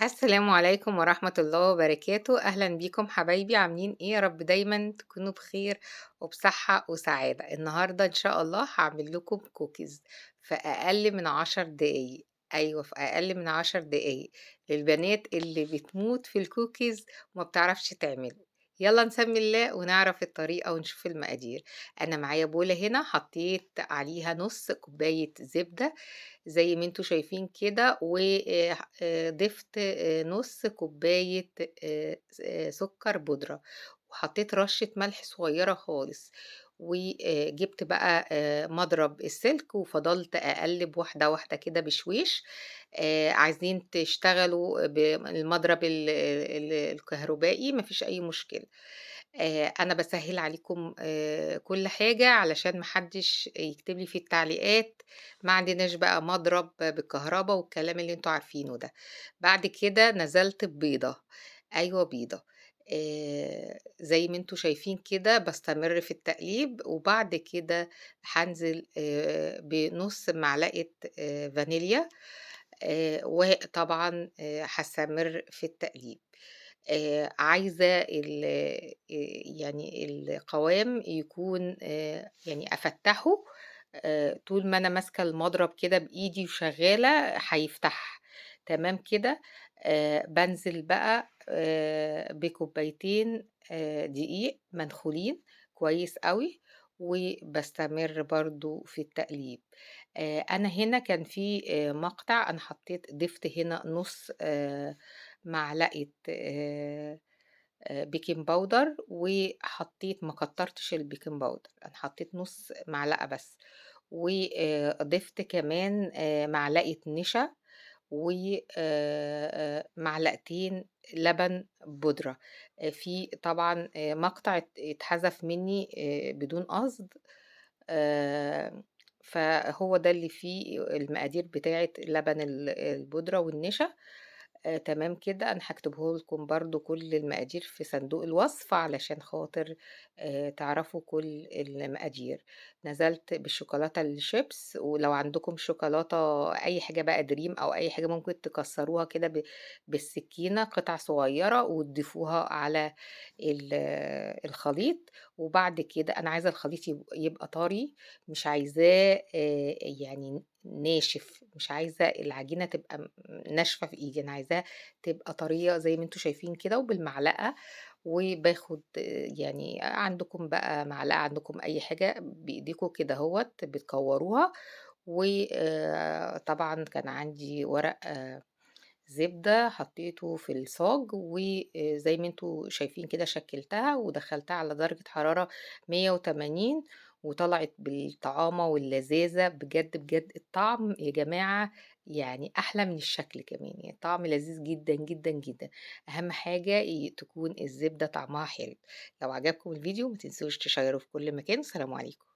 السلام عليكم ورحمة الله وبركاته، أهلًا بيكم حبايبي عاملين إيه؟ يا رب دايمًا تكونوا بخير وبصحة وسعادة. النهارده إن شاء الله هاعمل لكم كوكيز في أقل من 10 دقايق، أيوه في أقل من 10 دقايق، للبنات اللي بتموت في الكوكيز وما بتعرفش تعمله. يالّا نسمي الله ونعرف الطريقة ونشوف المقادير. أنا معايا بولة هنا حطيت عليها نُص كوباية زبدة زي ما أنتم شايفين كده، و ضِفت نُص كوباية سُكّر بودرة، وحطيت رشة ملح صغيّرة خالص، جِبت بقى مضرب السلك وفضلت أقلِّب واحدة، واحدة كده بشويش. عايزين تشتغلوا بالمضرب الكهربائي ما فيش أي مشكلة. أنا باسهِّل عليكم كل حاجة علشان ما حدّش يكتب لي في التعليقات ما عندناش بقى مضرب بالكهربا والكلام اللي أنتم عارفينه ده. بعد كده نزلت ببيضة، أيوه بيضة. زي ما أنتم شايفين كده باستمر في التقليب، وبعد كده هانزل بنُص معلقة فانيليا، وطبعًا هاستمر في التقليب. عايزة يعني القوام يكون يعني أفتّحه طول ما أنا ماسكة المضرب كده بإيدي وشغّالة هيفتح، تمام كده. بانزل بقى بكوبايتين دقيق منخولين كويس أوي، وباستمر برضه في التقليب. أنا هنا كان في مقطع أنا ضِفت هنا نُص معلقة baking powder وحطيت ما كتّرتش الbaking powder، أنا حطيت نُص معلقة بس، و ضِفت كمان معلقة نشا و معلقتين لبن بودرة. في طبعًا مقطع اتحذف منّي بدون قصد، فهو ده اللي فيه المقادير بتاعة لبن البودرة والنشا. تمام كده، أنا هاكتبه لكم برضه كل المقادير في صندوق الوصف علشان خاطر تعرفوا كل المقادير. نزلت بالشوكولاتة الشيبس، ولو عندكم شوكولاتة أي حاجة بقى دريم أو أي حاجة ممكن تكسروها كده بالسكينة قطع صغيرة وتضيفوها على الخليط. وبعد كده أنا عايزة الخليط يبقى طري، مش عايزاه يعني ناشف، مش عايزة العجينة تبقى ناشفة في إيدي، أنا عايزاها تبقى طرية زي ما أنتم شايفين كده وبالمعلقة. وباخد يعني عندكم بقى معلقة، عندكم أي حاجة بإيديكم كدهوّة بتكوّروها. طبعًا كان عندي ورق زبدة حطيته في الصاج، وزي ما أنتم شايفين كده شكّلتها ودخّلتها على درجة حرارة 180، وطلعت بالطعامة واللذاذة بجد، بجد الطعم يا جماعة يعني أحلى من الشكل كمان، يعني الطعم لذيذ جدًا، جدًا، جدًا. أهم حاجة تكون الزبدة طعمها حلو. لو عجبكم الفيديو ما تنسوش تشيّروا في كل مكان، والسلام عليكم.